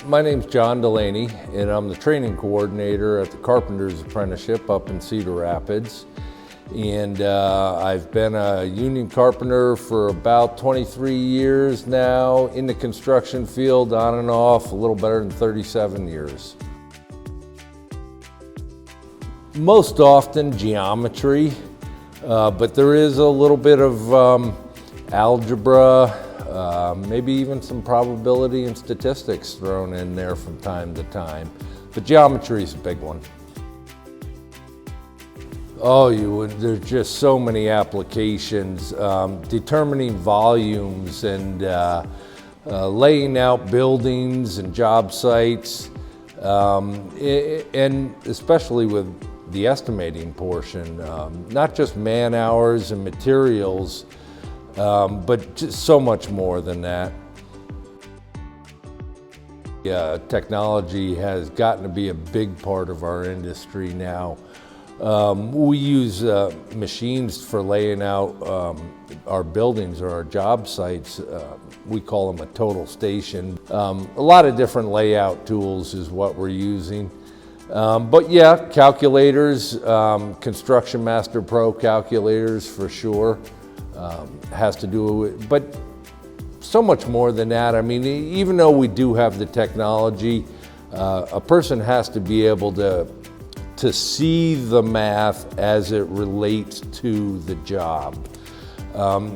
My name's John Delaney, and I'm the training coordinator at the Carpenter's apprenticeship up in Cedar Rapids. And I've been a union carpenter for about 23 years now, in the construction field on and off, a little better than 37 years. Most often geometry, but there is a little bit of algebra, maybe even some probability and statistics thrown in there from time to time. But geometry is a big one. Oh, there's just so many applications. Determining volumes and laying out buildings and job sites, and especially with the estimating portion, not just man hours and materials, but just so much more than that. Technology has gotten to be a big part of our industry now. We use machines for laying out our buildings or our job sites. We call them a total station. A lot of different layout tools is what we're using. But yeah, calculators, Construction Master Pro calculators for sure. Has to do with, but so much more than that. I mean, even though we do have the technology, a person has to be able to see the math as it relates to the job.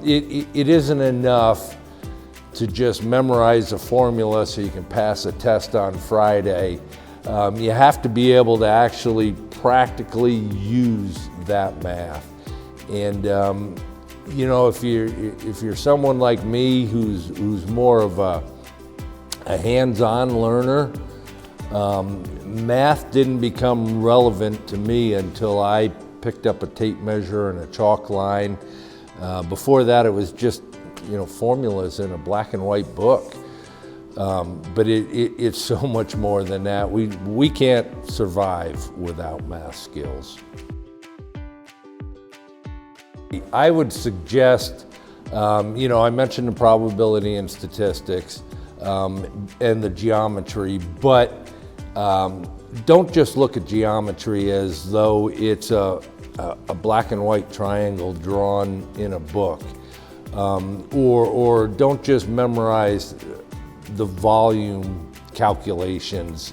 It isn't enough to just memorize a formula so you can pass a test on Friday. You have to be able to actually practically use that math. And you know, if you're someone like me who's more of a hands-on learner, math didn't become relevant to me until I picked up a tape measure and a chalk line. Before that, it was just, you know, formulas in a black and white book. But it's so much more than that. We can't survive without math skills. I would suggest, you know, I mentioned the probability and statistics and the geometry, but don't just look at geometry as though it's a black and white triangle drawn in a book, or don't just memorize the volume calculations.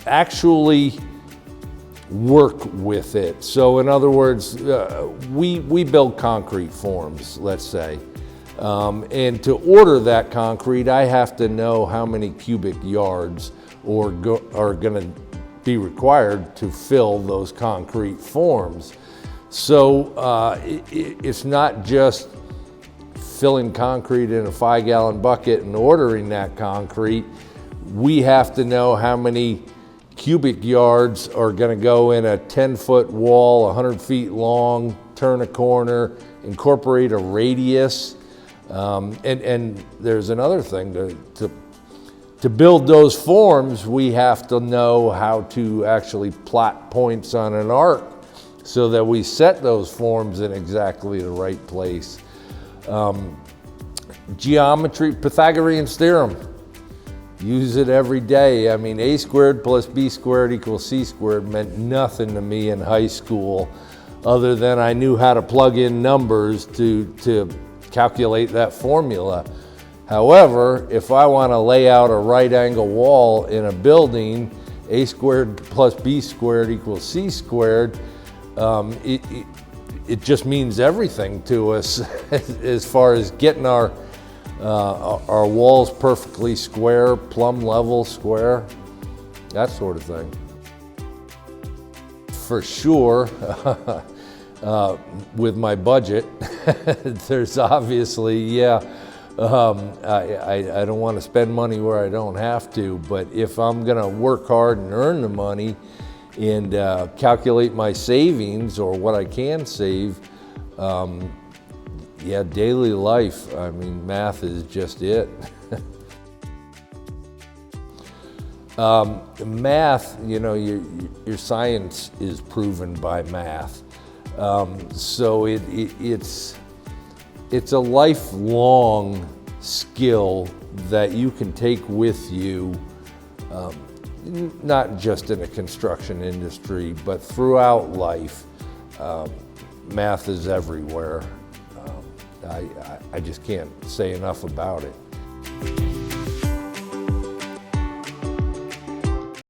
Actually work with it. So in other words, we build concrete forms, let's say. And to order that concrete, I have to know how many cubic yards are going to be required to fill those concrete forms. So it's not just filling concrete in a 5-gallon bucket and ordering that concrete. We have to know how many cubic yards are going to go in a 10-foot wall, 100 feet long, turn a corner, incorporate a radius. And there's another thing, to build those forms, we have to know how to actually plot points on an arc so that we set those forms in exactly the right place. Geometry, Pythagorean's theorem. Use it every day. I mean, a squared plus b squared equals c squared meant nothing to me in high school, other than I knew how to plug in numbers to calculate that formula. However, if I want to lay out a right angle wall in a building, a squared plus b squared equals c squared, it just means everything to us as far as getting our walls perfectly square, plumb level square, that sort of thing. For sure, with my budget, there's obviously, I don't want to spend money where I don't have to, but if I'm going to work hard and earn the money and calculate my savings or what I can save, yeah, daily life, I mean, math is just it. Math, you know, your science is proven by math. So it's a lifelong skill that you can take with you, not just in the construction industry, but throughout life. Math is everywhere. I just can't say enough about it.